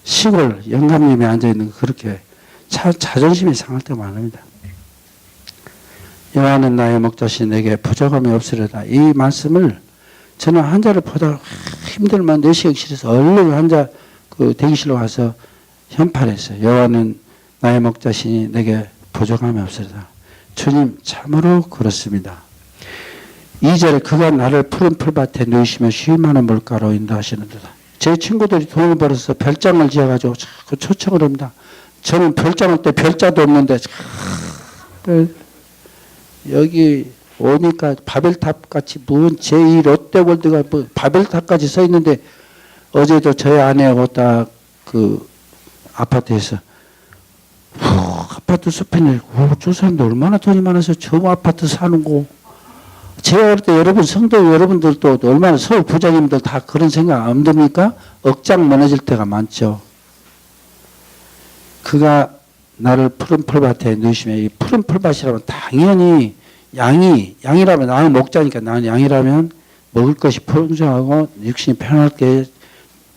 시골 영감님이 앉아있는 그렇게 자존심이 상할 때가 많습니다. 여호와는 나의 목자시 내게 부족함이 없으리다. 이 말씀을 저는 환자를 보다 힘들만 내시경실에서 얼른 환자 대기실로 가서 현판했어요. 여호와는 나의 목자시니 내게 부족함이 없으리다. 주님 참으로 그렇습니다. 2절에 그가 나를 푸른 풀밭에 누이시며 쉴만한 물가로 인도하시는도다. 제 친구들이 돈을 벌어서 별장을 지어가지고 자꾸 초청을 합니다. 저는 별장할 때 별자도 없는데 여기 오니까 바벨탑 같이 무슨 제2 롯데월드가 바벨탑까지 서 있는데, 어제도 저희 아내하고 딱 아파트에서 아파트 숲에 저 사람들 얼마나 돈이 많아서 저 아파트 사는 거. 제가 그럴 때 여러분 성도 여러분들도 얼마나 서울 부장님들 다 그런 생각 안 듭니까? 억장 무너질 때가 많죠. 그가 나를 푸른 풀밭에 넣으시며, 이 푸른 풀밭이라면 당연히 양이라면, 나는 목자니까 나는 양이라면 먹을 것이 풍성하고 육신이 편하게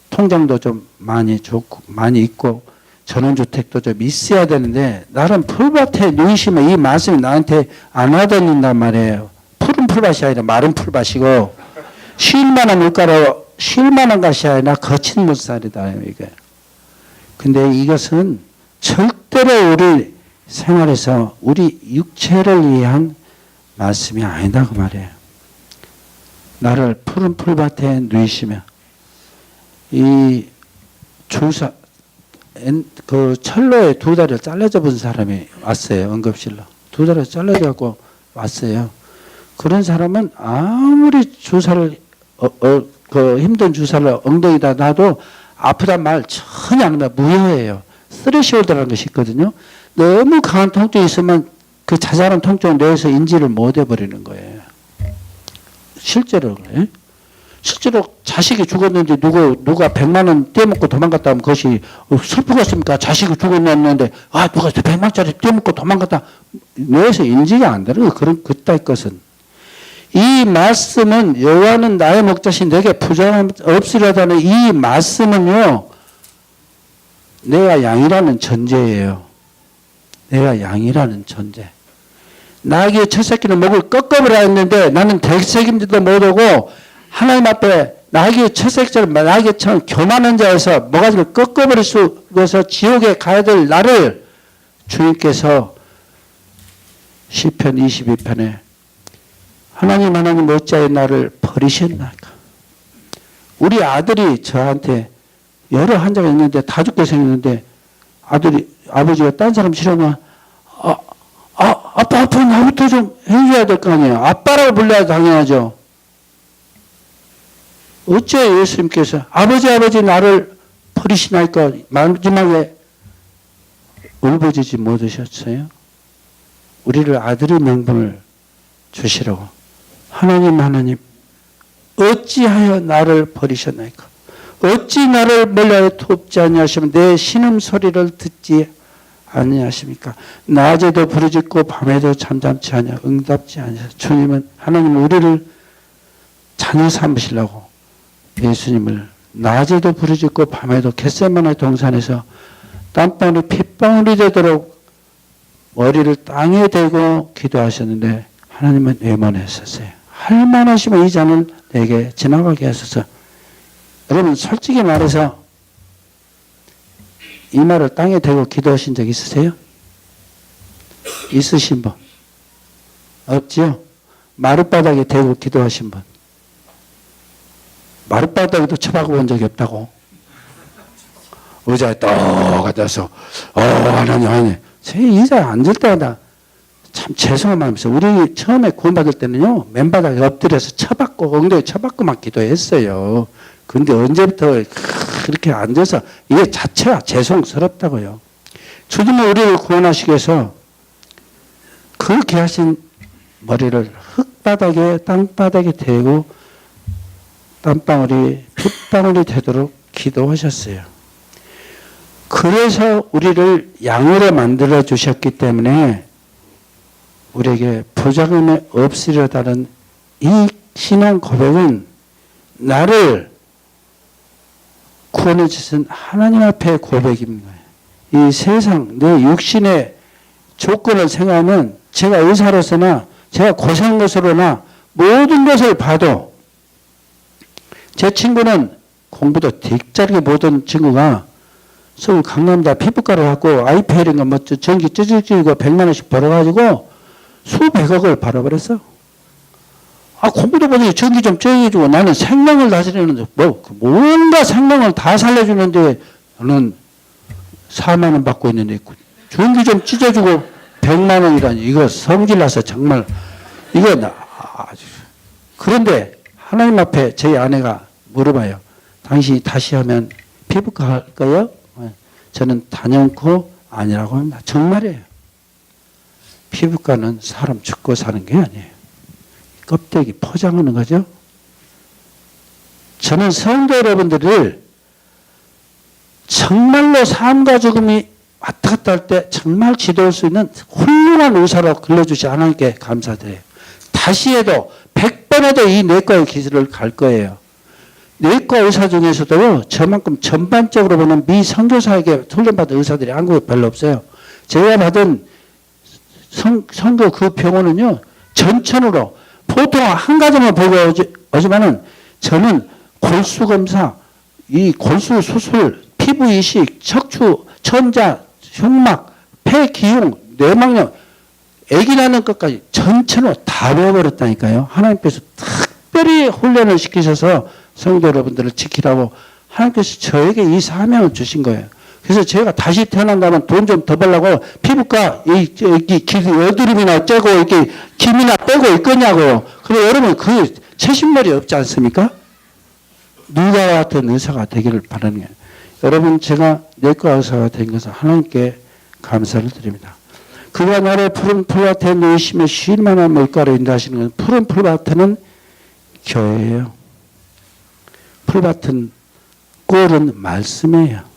통장도 좀 많이 좋고 많이 있고 전원주택도 좀 있어야 되는데, 나는 풀밭에 누이시면 이 말씀이 나한테 안 와닿는단 말이에요. 푸른 풀밭이 아니라 마른 풀밭이고, 쉴만한 물가로 쉴만한 것이 아니라 거친 물살이다 이게. 근데 이것은 절대로 우리 생활에서 우리 육체를 위한 말씀이 아니다 그 말이에요. 나를 푸른 풀밭에 누이시며, 이 주사 철로에 2다리를 잘라져 본 사람이 왔어요. 응급실로 2다리를 잘라져 갖고 왔어요. 그런 사람은 아무리 주사를 힘든 주사를 엉덩이다 놔도 아프단 말 전혀 안 합니다. 무효예요. 스레시홀드라는 것이 있거든요. 너무 강한 통증이 있으면 그 자잘한 통증을 뇌에서 인지를 못 해버리는 거예요. 실제로 그래요. 실제로 자식이 죽었는데 누가 100만 원 떼먹고 도망갔다 하면 그것이 슬프겠습니까? 자식이 죽었는데 누가 100만짜리 떼먹고 도망갔다. 뇌에서 인지가 안 되는 그런 그따위 것은. 이 말씀은 여호와는 나의 목자신 내게 부족함 없으려다는 이 말씀은요, 내가 양이라는 전제예요. 내가 양이라는 전제. 나에게 첫 새끼는 목을 꺾어버려 했는데 나는 대책임지도 못하고 하나님 앞에 나에게 첫 새끼처럼 나에게처럼 교만한 자에서 모가지를 꺾어버릴 수 있어서 지옥에 가야 될 나를 주님께서 시편 22편에 하나님 어찌하여 나를 버리셨나이까. 우리 아들이 저한테 여러 환자가 있는데 다 죽게 생겼는데 아버지가 딴 사람 싫어하면 아빠 앞으로 나부터 좀 해줘야 될 거 아니에요. 아빠라고 불러야 당연하죠. 어째 예수님께서 아버지 나를 버리시나이까 마지막에 울부짖지 못하셨어요? 우리를 아들의 명분을 주시라고. 하나님 어찌하여 나를 버리셨나이까? 어찌 나를 멀리하여 돕지 아니하시면 내 신음소리를 듣지 아니하십니까? 낮에도 부르짖고 밤에도 잠잠치 아니하 응답지 아니하시고. 주님은 하나님은 우리를 자녀 삼으시려고 예수님을 낮에도 부르짖고 밤에도 겟세마네 동산에서 땀방울이 핏방울이 되도록 머리를 땅에 대고 기도하셨는데 하나님은 외면했었어요. 할 만하시면 이 잔을 내게 지나가게 하소서. 여러분 솔직히 말해서 이 말을 땅에 대고 기도하신 적 있으세요? 있으신 분? 없지요? 마룻바닥에 대고 기도하신 분? 마룻바닥에도 쳐박아 본 적이 없다고? 의자에 떡 앉아서 하나님 제 의자에 앉을 때마다 참 죄송한 마음이 있어요. 우리 처음에 구원받을 때는요 맨바닥에 엎드려서 쳐박고 엉덩이 쳐박고만 기도했어요. 근데 언제부터 그렇게 앉아서 이게 자체가 죄송스럽다고요. 주님은 우리를 구원하시기 위해서 그렇게 하신 머리를 흙바닥에 땅바닥에 대고 땀방울이 핏방울이 되도록 기도하셨어요. 그래서 우리를 양으로 만들어 주셨기 때문에 우리에게 부작용이 없으려다는 이 신앙 고백은 나를 구원해 주신 하나님 앞에 고백입니다. 이 세상 내 육신의 조건을 생각하면 제가 의사로서나 제가 고생한 것으로나 모든 것을 봐도 제 친구는 공부도 뒷자리게 못한 친구가 서울 강남다 피부과를 갖고 아이페일인가 뭐 전기 찌질찌고 100만 원씩 벌어가지고 수백억을 벌어버렸어. 공부도 못해 전기 좀 쪄해주고 나는 생명을 다스리는데 뭔가 생명을 다 살려주는데 너는 4만 원 받고 있는데 전기 좀 찢어주고 100만 원이라니 이거 성질나서 정말 이거 그런데 하나님 앞에 제 아내가 물어봐요. 당신이 다시 하면 피부과 할 거예요? 저는 단연코 아니라고 합니다. 정말이에요. 피부과는 사람 죽고 사는 게 아니에요. 껍데기 포장하는 거죠. 저는 성도 여러분들을 정말로 삶과 죽음이 왔다 갔다 할 때 정말 지도할 수 있는 훌륭한 의사로 길러주시 하나님께 감사드려요. 다시 해도 100번 해도 이 내과의 길을 갈 거예요. 내과 의사 중에서도 저만큼 전반적으로 보는 미선교사에게 훈련받은 의사들이 한국에 별로 없어요. 제가 받은 선교 그 병원은요, 전천후로 보통 한 가지만 보고 오지만은 저는 골수 검사, 이 골수 수술, 피부 이식, 척추, 천자, 흉막, 폐 기흉, 뇌망령, 아기 낳는 것까지 전천후로 다 배워버렸다니까요. 하나님께서 특별히 훈련을 시키셔서 성도 여러분들을 지키라고 하나님께서 저에게 이 사명을 주신 거예요. 그래서 제가 다시 태어난다면 돈 좀 더 벌라고 피부과 여드름이나 어쩌고 이렇게 김이나 빼고 있겠냐고요. 그럼 여러분 그 채신머리 없지 않습니까? 누가 같은 의사가 되기를 바라는 거예요. 여러분 제가 내과 의사가 된 것은 하나님께 감사를 드립니다. 그가 나를 푸른 풀밭에 누이시며 쉴 만한 물가로 인도하시는 것은 푸른 풀밭은 교회예요. 풀밭은 꼴은 말씀이에요.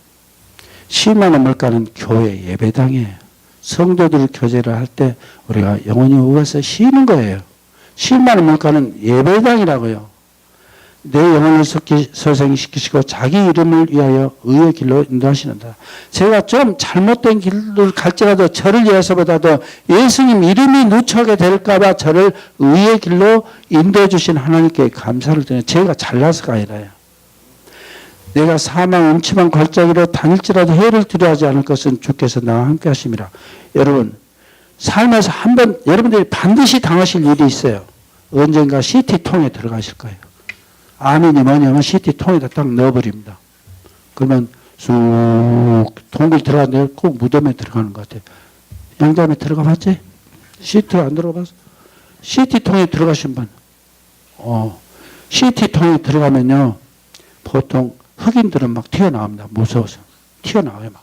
쉴 만한 물가는 교회 예배당이에요. 성도들 교제를 할 때 우리가 영혼이 우어서 쉬는 거예요. 쉴 만한 물가는 예배당이라고요. 내 영혼을 소생시키시고 자기 이름을 위하여 의의 길로 인도하시는다. 제가 좀 잘못된 길을 갈지라도 저를 위해서보다도 예수님 이름이 누추하게 될까 봐 저를 의의 길로 인도해 주신 하나님께 감사를 드려요. 제가 잘나서가 아니라요. 내가 사망 음침한 골짜기로 다닐지라도 해를 두려워하지 않을 것은 주께서 나와 함께 하심이라. 여러분 삶에서 한번 여러분들이 반드시 당하실 일이 있어요. 언젠가 CT통에 들어가실 거예요. 아멘이 뭐냐면 CT 통에다 딱 넣어버립니다. 그러면 쑥 동굴 들어가는데 꼭 무덤에 들어가는 것 같아요. 양자매 들어가 봤지? CT로 안 들어가 봤어? CT 통에 들어가신 분. CT 통에 들어가면요. 보통 흑인들은 막 튀어나옵니다. 무서워서. 튀어나와요. 막.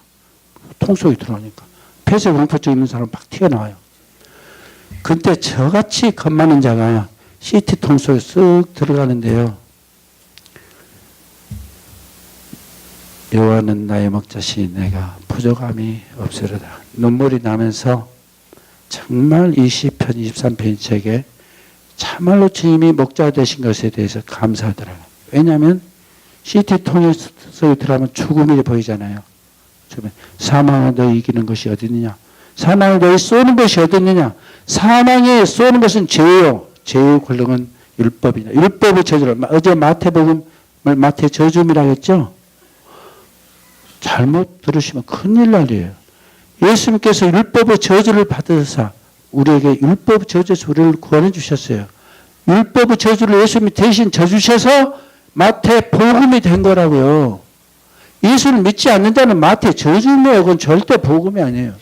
통 속에 들어가니까. 폐쇄 공포증 있는 사람 막 튀어나와요. 근데 저같이 겁 많은 자가 CT 통 속에 쓱 들어가는데요. 여호와는 나의 목자시니 내가 부족함이 없으리라. 눈물이 나면서 정말 이 시편 23편 책에 참말로 주님이 목자 되신 것에 대해서 감사하더라고요. 왜냐하면 CT통에 들어가면 죽음이 보이잖아요. 사망을 너희 이기는 것이 어디 있느냐. 사망을 너희 쏘는 것이 어디 있느냐. 사망에 쏘는 것은 죄요. 죄의 권력은 율법이냐. 율법의 저주를 어제 마태복음을 마태 저주음이라고 했죠. 잘못 들으시면 큰일 날이에요. 예수님께서 율법의 저주를 받으사 우리에게 율법 저주에서 우리를 구원해 주셨어요. 율법의 저주를 예수님이 대신 져주셔서 마태 복음이 된 거라고요. 예수를 믿지 않는 자는 마태 저주네요. 그건 절대 복음이 아니에요.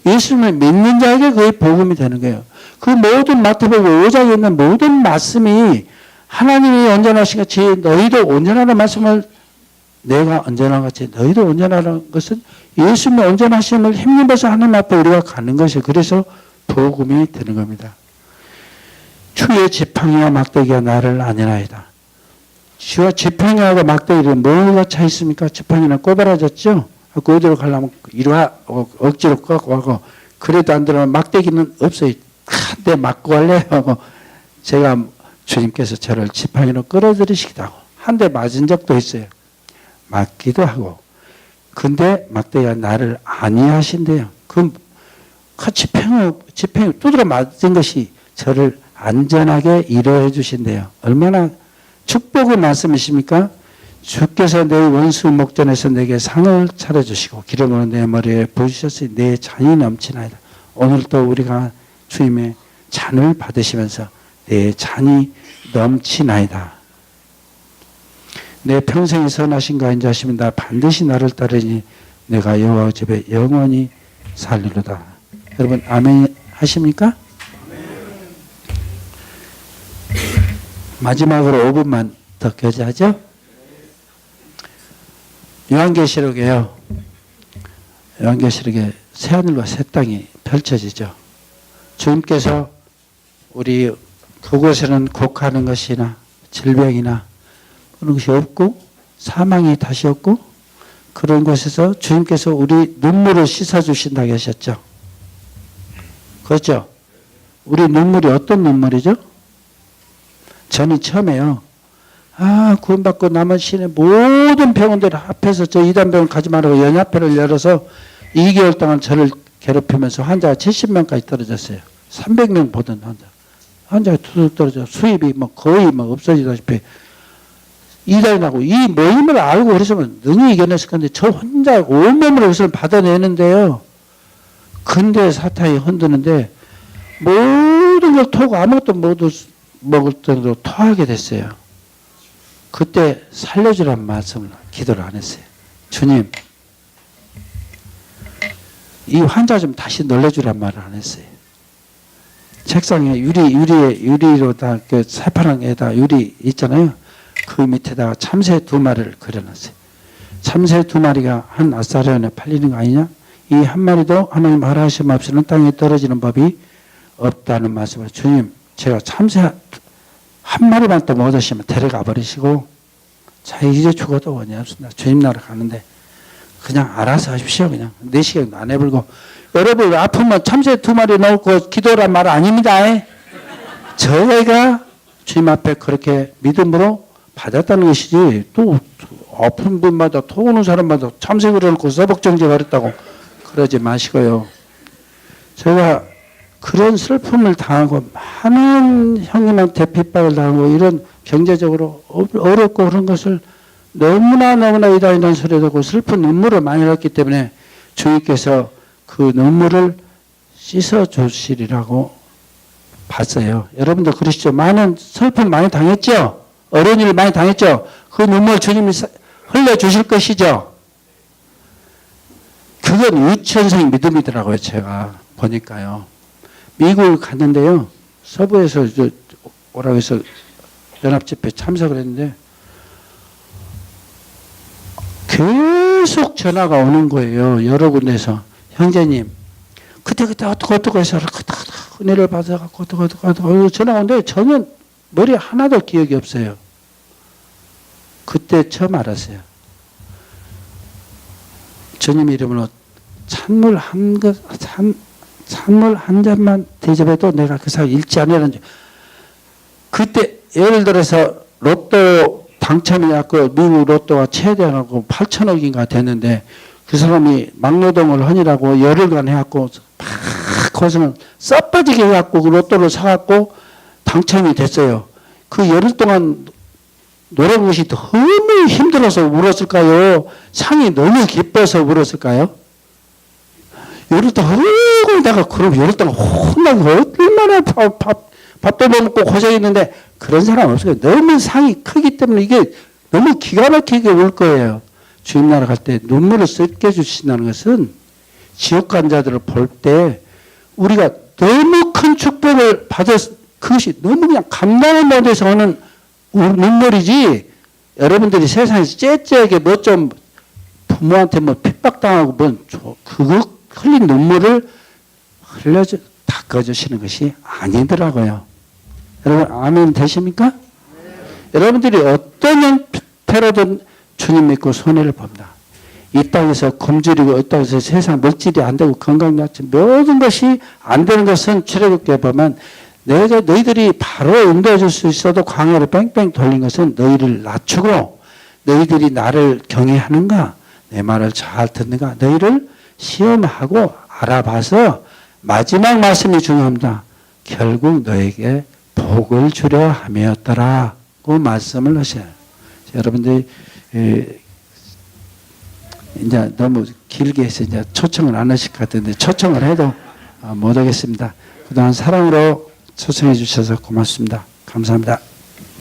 예수님을 믿는 자에게 그게 복음이 되는 거예요. 그 모든 마태복음 5장에 있는 모든 말씀이 하나님이 온전하신 같이 너희도 온전하는 말씀을 내가 온전한 같이 너희도 온전하는 것은 예수님의 온전하심을 힘입어서 하나님 앞에 우리가 가는 것이에요. 그래서 복음이 되는 겁니다. 주의 지팡이와 막대기가 나를 안전하이다. 주와 지팡이하고 막대기는 뭐가 차 있습니까? 지팡이는 꼬바라졌죠? 그 어디로 가려면 이리 와 억지로 꺾고 하고 그래도 안 들어가면 막대기는 없어요. 한 대 맞고 갈래요 하고 제가 주님께서 저를 지팡이로 끌어들이시기도 하고 한 대 맞은 적도 있어요. 맞기도 하고 근데 막대기가 나를 안위하신대요. 그 지팡이 두드려 맞은 것이 저를 안전하게 이뤄해 주신대요. 얼마나 축복의 말씀이십니까? 주께서 내 원수 목전에서 내게 상을 차려주시고 기름으로 내 머리에 부으셨으니 내 잔이 넘치나이다. 오늘도 우리가 주님의 잔을 받으시면서 내 잔이 넘치나이다. 내 평생이 선하신가 인자하시면 나 반드시 나를 따르니 내가 여호와 집에 영원히 살리로다. 여러분 아멘 하십니까? 마지막으로 5분만 더 교제하죠. 요한계시록에요. 요한계시록에 새하늘과 새 땅이 펼쳐지죠. 주님께서 우리 그곳에는 곡하는 것이나 질병이나 그런 것이 없고 사망이 다시 없고 그런 곳에서 주님께서 우리 눈물을 씻어주신다고 하셨죠. 그렇죠? 우리 눈물이 어떤 눈물이죠? 저는 처음에요. 구원받고 남은 신의 모든 병원들 합해서 저 이단병원 가지 말라고 연합회를 열어서 2개월 동안 저를 괴롭히면서 환자가 70명까지 떨어졌어요. 300명 보던 환자가 툭 떨어져 수입이 거의 없어지다시피 이달이 나고 이 모임을 알고 그랬으면 능히 이겨냈을 건데 저 혼자 온몸으로 그것을 받아내는데요. 근데 사탄이 흔드는데 모든 걸 토고 아무것도 모두 먹을 정도로 토하게 됐어요. 그때 살려주란 말씀을 기도를 안 했어요. 주님, 이 환자 좀 다시 놀래주란 말을 안 했어요. 책상에 유리로 다 그 새파랑에다 유리 있잖아요. 그 밑에다가 참새 2마리를 그려놨어요. 참새 2마리가 한 아사리온에 팔리는 거 아니냐? 이 한 마리도 하나님 허락하심 없이는 땅에 떨어지는 법이 없다는 말씀을 주님, 제가 참새 한 마리만 또 못 오시면 데려가 버리시고 자 이제 죽어도 원이 없습니다. 주님 나라 가는데 그냥 알아서 하십시오. 그냥 4시간도 안 해불고 여러분 아프면 참새 2마리 넣고 기도란 말 아닙니다. 저희가 주님 앞에 그렇게 믿음으로 받았다는 것이지 또 아픈 분마다 토 오는 사람마다 참새 그려놓고 서복정제 가렸다고 그러지 마시고요. 제가 그런 슬픔을 당하고 많은 형님한테 핍박을 당하고 이런 경제적으로 어렵고 그런 것을 너무나 이다이다는 소리 듣고 슬픈 눈물을 많이 흘렸기 때문에 주님께서 그 눈물을 씻어 주시리라고 봤어요. 여러분도 그러시죠? 많은 슬픔 많이 당했죠? 어려운 일을 많이 당했죠. 그 눈물 주님이 흘려주실 것이죠. 그건 유치원생 믿음이더라고요. 제가 보니까요. 미국을 갔는데요. 서부에서 오라고 해서 연합집회 참석을 했는데 계속 전화가 오는 거예요. 여러 군데서. 형제님, 그때 어떻게 해서 은혜를 받아갖고 어떻게 전화 오는데 전혀 머리에 하나도 기억이 없어요. 그때 처음 알았어요. 주님 이름으로 찬물 한 잔만 대접해도 내가 그 사람 잃지 않으라는 줄. 그때 예를 들어서 로또 당첨해갖고 미국 로또가 최대하고 8천억인가 됐는데 그 사람이 막노동을 하느라고 열흘간 해갖고 막 고생을 썩빠지게 해갖고 그 로또를 사갖고 당첨이 됐어요. 그 열흘 동안 노래 부르기 너무 힘들어서 울었을까요? 상이 너무 기뻐서 울었을까요? 열흘 동안 내가 그럼 열흘 동안 혼나고 얼마나 밥도 못 먹고 고생했는데 그런 사람 없어요. 너무 상이 크기 때문에 이게 너무 기가 막히게 울 거예요. 주님 나라 갈 때 눈물을 쏟게 주신다는 것은 지옥 간 자들을 볼 때 우리가 너무 큰 축복을 받았 그것이 너무 그냥 감당을 못해서 오는 눈물이지. 여러분들이 세상에서 째째하게 뭐 좀 부모한테 뭐 핍박당하고 그거 흘린 눈물을 닦아주시는 것이 아니더라고요. 여러분 아멘 되십니까? 여러분들이 어떤 형태로든 주님 믿고 손해를 봅니다. 이 땅에서 굶주리고 이 땅에서 세상 물질이 안 되고 건강같이 모든 것이 안 되는 것은 출애굽기에 보면 너희들이 바로 인도해 줄 수 있어도 광야를 뺑뺑 돌린 것은 너희를 낮추고 너희들이 나를 경외하는가 내 말을 잘 듣는가 너희를 시험하고 알아봐서 마지막 말씀이 중요합니다. 결국 너에게 복을 주려 함이었더라고 말씀을 하셔요. 여러분들이 이제 너무 길게 해서 이제 초청을 안 하실 것 같은데 초청을 해도 못 하겠습니다. 그동안 사랑으로 초청해 주셔서 고맙습니다. 감사합니다.